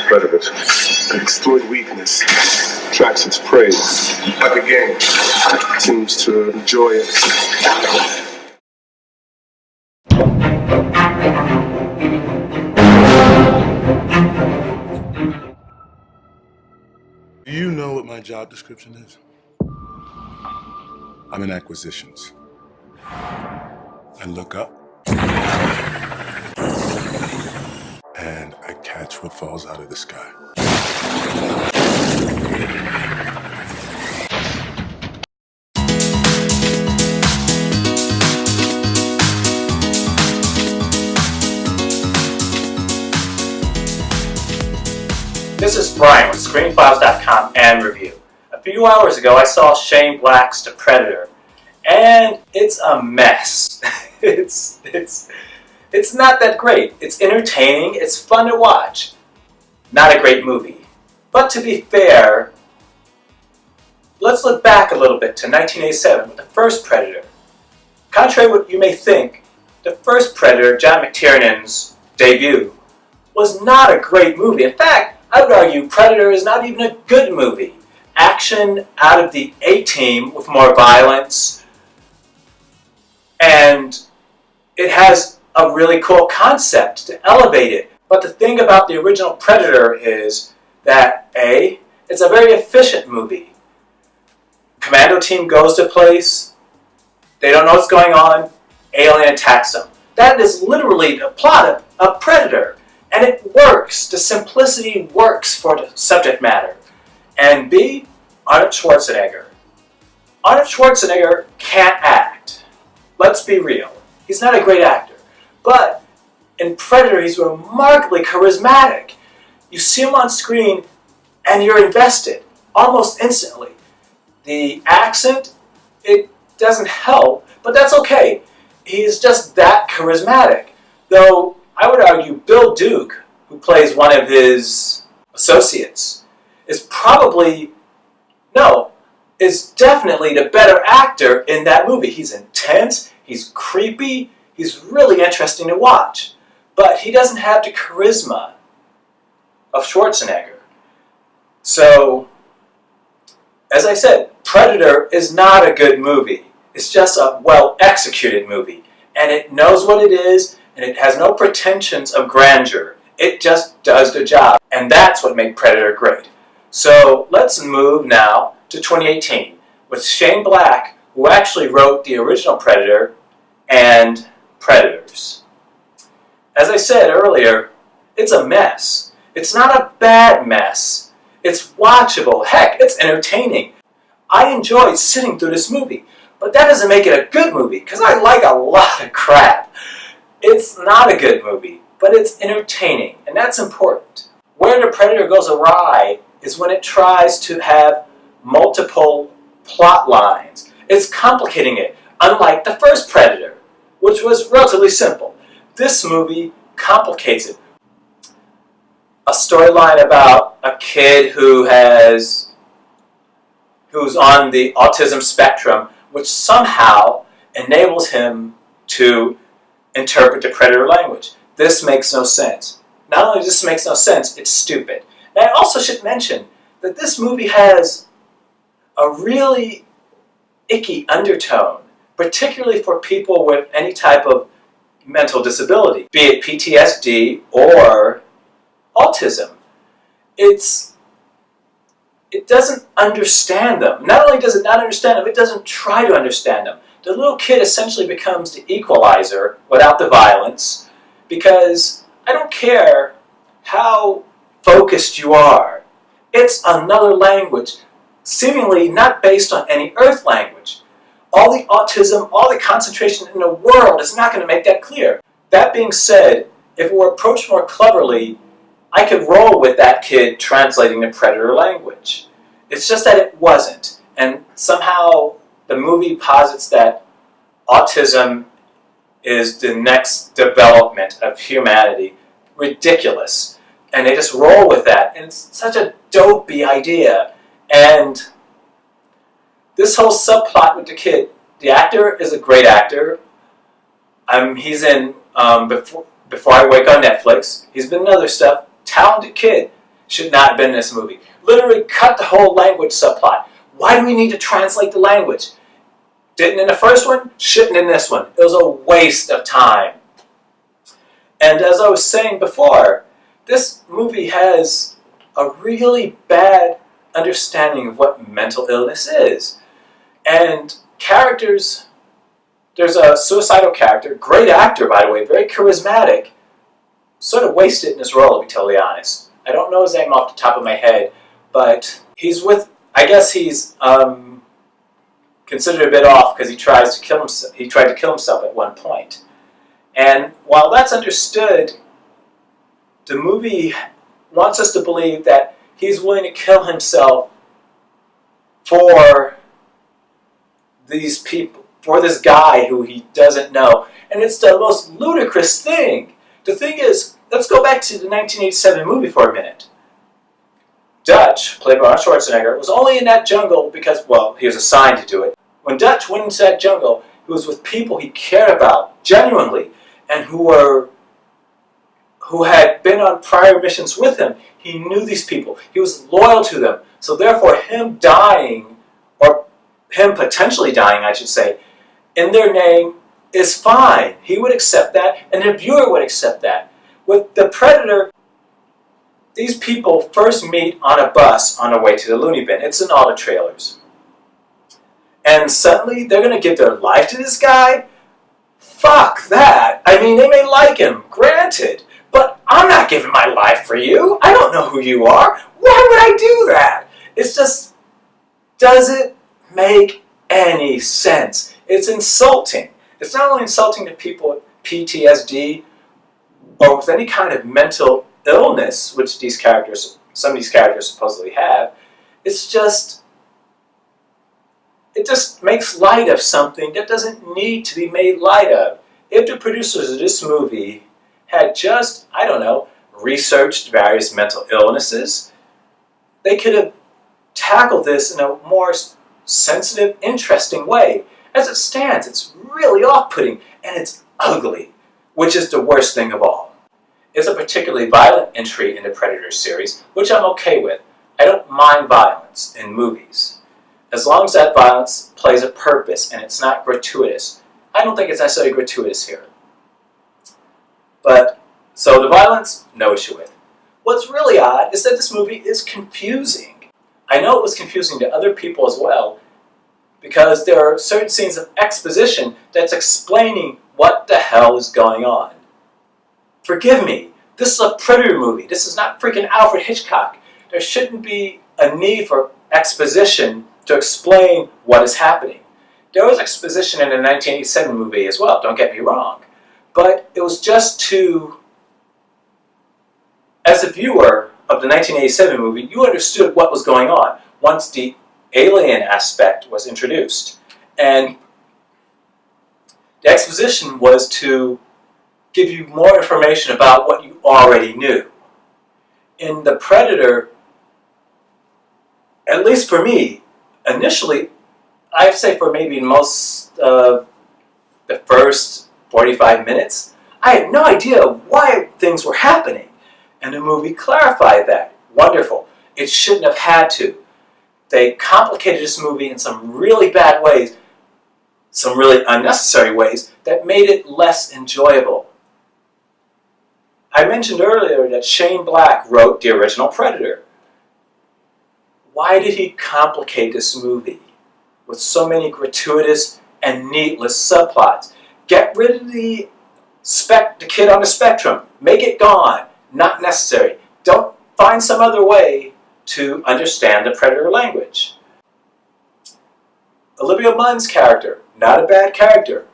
predators. It exploits weakness, attracts its prey, like a game. Seems to enjoy it. Do you know what my job description is? I'm in acquisitions. I look up and I catch what falls out of the sky. This is Brian with ScreenFiles.com and Review. A few hours ago I saw Shane Black's The Predator, and it's a mess. It's not that great. It's entertaining, it's fun to watch. Not a great movie. But to be fair, let's look back a little bit to 1987 with the first Predator. Contrary to what you may think, the first Predator, John McTiernan's debut, was not a great movie. In fact, I would argue Predator is not even a good movie. Action out of the A-Team with more violence, and it has a really cool concept to elevate it. But the thing about the original Predator is that A, it's a very efficient movie. Commando team goes to place, they don't know what's going on, alien attacks them. That is literally the plot of Predator. And it works. The simplicity works for the subject matter. And B, Arnold Schwarzenegger. Arnold Schwarzenegger can't act. Let's be real. He's not a great actor. But in Predator, he's remarkably charismatic. You see him on screen and you're invested almost instantly. The accent, it doesn't help, but that's okay. He's just that charismatic. Though I would argue Bill Duke, who plays one of his associates, is definitely the better actor in that movie. He's intense, he's creepy, he's really interesting to watch. But he doesn't have the charisma of Schwarzenegger. So, as I said, Predator is not a good movie. It's just a well-executed movie. And it knows what it is, and it has no pretensions of grandeur. It just does the job. And that's what made Predator great. So let's move now to 2018 with Shane Black, who actually wrote the original Predator and Predators. As I said earlier, it's a mess. It's not a bad mess. It's watchable. Heck, it's entertaining. I enjoyed sitting through this movie. But that doesn't make it a good movie, because I like a lot of crap. It's not a good movie, but it's entertaining, and that's important. Where the Predator goes awry is when it tries to have multiple plot lines. It's complicating it, unlike the first Predator, which was relatively simple. This movie complicates it. A storyline about a kid who's on the autism spectrum, which somehow enables him to interpret the Predator language. This makes no sense. Not only does this make no sense, it's stupid. And I also should mention that this movie has a really icky undertone, particularly for people with any type of mental disability, be it PTSD or autism. It doesn't understand them. Not only does it not understand them, it doesn't try to understand them. The little kid essentially becomes the equalizer without the violence, because I don't care how focused you are. It's another language, seemingly not based on any Earth language. All the autism, all the concentration in the world is not going to make that clear. That being said, if it were approached more cleverly, I could roll with that kid translating the Predator language. It's just that it wasn't. And somehow the movie posits that autism is the next development of humanity. Ridiculous. And they just roll with that. And it's such a dopey idea. And this whole subplot with the kid, the actor is a great actor. He's in Before I Wake on Netflix. He's been in other stuff. Talented kid. should not have been in this movie. Literally cut the whole language subplot. Why do we need to translate the language? Didn't in the first one, shouldn't in this one. It was a waste of time. And as I was saying before, this movie has a really bad understanding of what mental illness is. And characters, there's a suicidal character, great actor by the way, very charismatic, sort of wasted in his role to be totally honest. I don't know his name off the top of my head, but he's with, I guess he's considered a bit off because he tried to kill himself at one point. And while that's understood, the movie wants us to believe that he's willing to kill himself for these people, for this guy who he doesn't know. And it's the most ludicrous thing. The thing is, let's go back to the 1987 movie for a minute. Dutch, played by Arnold Schwarzenegger, was only in that jungle because, well, he was assigned to do it. When Dutch went into that jungle, he was with people he cared about, genuinely, and who had been on prior missions with him. He knew these people. He was loyal to them. So therefore, him dying, or him potentially dying, I should say, in their name is fine. He would accept that, and the viewer would accept that. With the Predator, these people first meet on a bus on their way to the loony bin. It's in all the trailers. And suddenly, they're going to give their life to this guy? Fuck that. I mean, they may like him, granted. But I'm not giving my life for you. I don't know who you are. Why would I do that? It's just, doesn't make any sense. It's insulting. It's not only insulting to people with PTSD or with any kind of mental illness, which some of these characters supposedly have. It's just, it just makes light of something that doesn't need to be made light of. If the producers of this movie had just, I don't know, researched various mental illnesses, they could have tackled this in a more sensitive, interesting way. As it stands, it's really off-putting, and it's ugly, which is the worst thing of all. It's a particularly violent entry in the Predator series, which I'm okay with. I don't mind violence in movies, as long as that violence plays a purpose and it's not gratuitous. I don't think it's necessarily gratuitous here. But, so the violence, no issue with. What's really odd is that this movie is confusing. I know it was confusing to other people as well, because there are certain scenes of exposition that's explaining what the hell is going on. Forgive me, this is a Predator movie. This is not freaking Alfred Hitchcock. There shouldn't be a need for exposition to explain what is happening. There was exposition in the 1987 movie as well, don't get me wrong. But it was just to, as a viewer of the 1987 movie, you understood what was going on once the alien aspect was introduced. And the exposition was to give you more information about what you already knew. In The Predator, at least for me, initially, I'd say for maybe most of the first 45 minutes, I had no idea why things were happening. And the movie clarified that. Wonderful. It shouldn't have had to. They complicated this movie in some really bad ways, some really unnecessary ways, that made it less enjoyable. I mentioned earlier that Shane Black wrote the original Predator. Why did he complicate this movie with so many gratuitous and needless subplots? Get rid of the kid on the spectrum. Make it gone. Not necessary. Don't find some other way to understand the Predator language. Olivia Munn's character, not a bad character.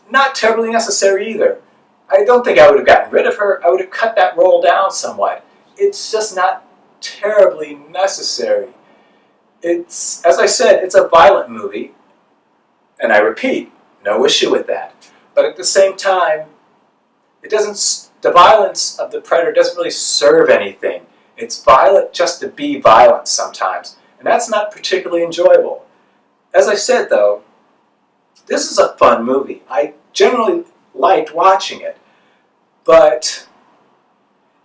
Not terribly necessary either. I don't think I would have gotten rid of her. I would have cut that role down somewhat. It's just not terribly necessary. It's, as I said, it's a violent movie. And I repeat, no issue with that. But at the same time, the violence of the Predator doesn't really serve anything. It's violent just to be violent sometimes. And that's not particularly enjoyable. As I said, though, this is a fun movie. I generally liked watching it. But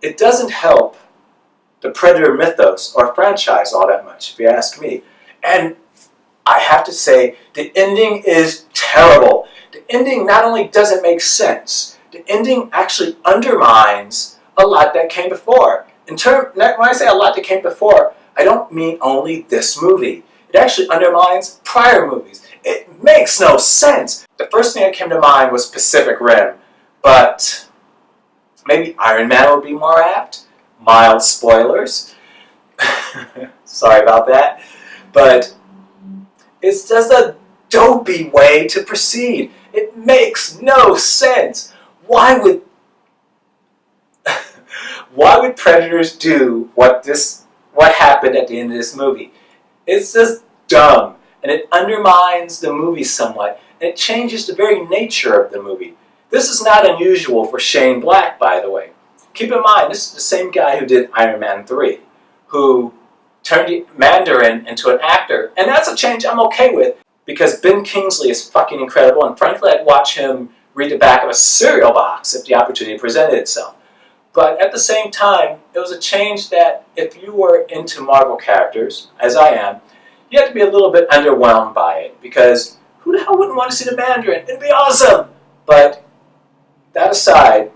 it doesn't help the Predator mythos or franchise all that much, if you ask me. And I have to say, the ending is terrible. The ending not only doesn't make sense, the ending actually undermines a lot that came before. When I say a lot that came before, I don't mean only this movie. It actually undermines prior movies. It makes no sense. The first thing that came to mind was Pacific Rim, but maybe Iron Man would be more apt. Mild spoilers. Sorry about that. But it's just a dopey way to proceed. It makes no sense. Why would Predators do what happened at the end of this movie? It's just dumb, and it undermines the movie somewhat, and it changes the very nature of the movie. This is not unusual for Shane Black, by the way. Keep in mind, this is the same guy who did Iron Man 3, who turned Mandarin into an actor, and that's a change I'm okay with, because Ben Kingsley is fucking incredible, and frankly I'd watch him read the back of a cereal box if the opportunity presented itself. But at the same time, it was a change that if you were into Marvel characters, as I am, you had to be a little bit underwhelmed by it, because who the hell wouldn't want to see the Mandarin? It'd be awesome! But that aside,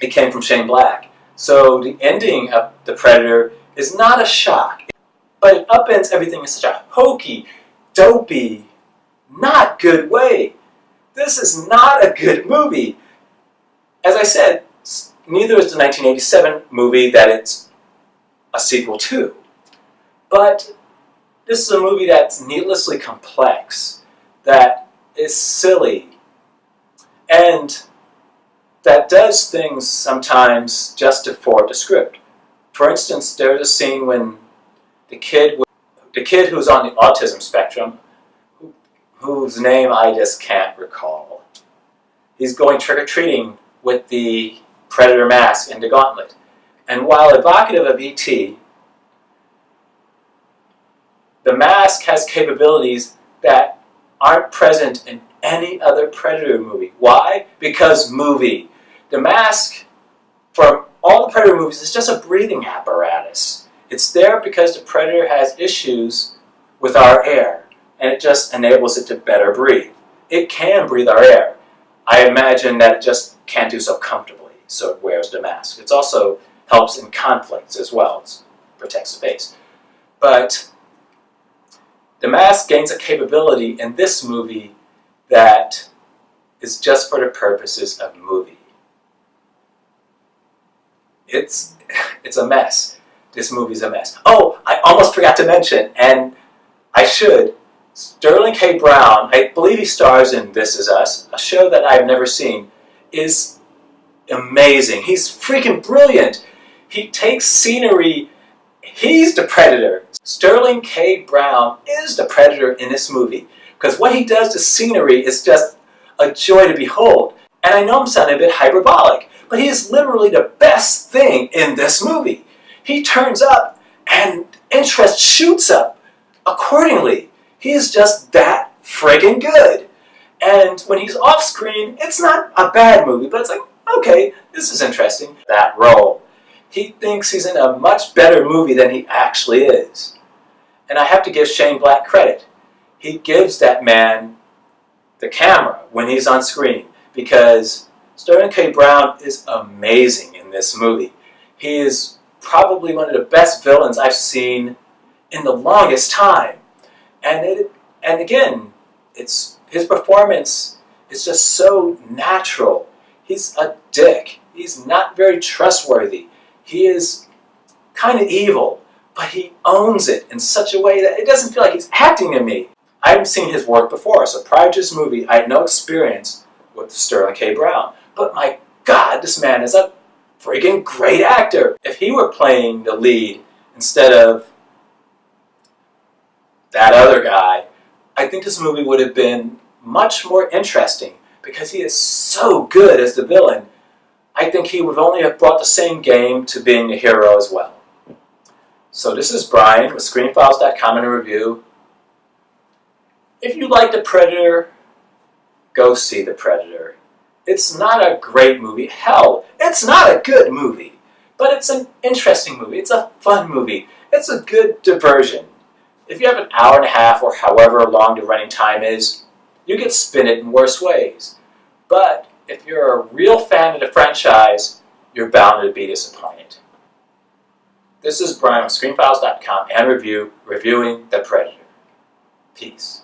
it came from Shane Black. So the ending of The Predator is not a shock, but it upends everything in such a hokey, dopey, not good way. This is not a good movie. As I said, neither is the 1987 movie that it's a sequel to. But this is a movie that's needlessly complex, that is silly, and that does things sometimes just to forward the script. For instance, there's a scene when the kid who's on the autism spectrum, whose name I just can't recall, he's going trick-or-treating with the Predator mask and the gauntlet. And while evocative of E.T., the mask has capabilities that aren't present in any other Predator movie. Why? Because movie. The mask, from all the Predator movies, is just a breathing apparatus. It's there because the Predator has issues with our air, and it just enables it to better breathe. It can breathe our air. I imagine that it just can't do so comfortably, so it wears the mask. It also helps in conflicts as well. It protects the face. But the mask gains a capability in this movie that is just for the purposes of movie. It's a mess. This movie's a mess. Oh, I almost forgot to mention, and I should, Sterling K. Brown, I believe he stars in This Is Us, a show that I've never seen, is amazing. He's freaking brilliant. He takes scenery. He's the Predator. Sterling K. Brown is the Predator in this movie, because what he does to scenery is just a joy to behold. And I know I'm sounding a bit hyperbolic, but he is literally the best thing in this movie. He turns up and interest shoots up accordingly. He is just that friggin' good. And when he's off screen, it's not a bad movie, but it's like, okay, this is interesting. That role. He thinks he's in a much better movie than he actually is. And I have to give Shane Black credit. He gives that man the camera when he's on screen, because Sterling K. Brown is amazing in this movie. He is probably one of the best villains I've seen in the longest time. And again, his performance is just so natural. He's a dick. He's not very trustworthy. He is kind of evil, but he owns it in such a way that it doesn't feel like he's acting to me. I haven't seen his work before, so prior to this movie, I had no experience with Sterling K. Brown. But my God, this man is a friggin' great actor. If he were playing the lead instead of that other guy, I think this movie would have been much more interesting, because he is so good as the villain. I think he would only have brought the same game to being the hero as well. So this is Brian with ScreenFiles.com in a review. If you like The Predator, go see The Predator. It's not a great movie. Hell, it's not a good movie. But it's an interesting movie. It's a fun movie. It's a good diversion. If you have an hour and a half or however long the running time is, you can spin it in worse ways. But if you're a real fan of the franchise, you're bound to be disappointed. This is Brian with ScreenFiles.com and reviewing The Predator. Peace.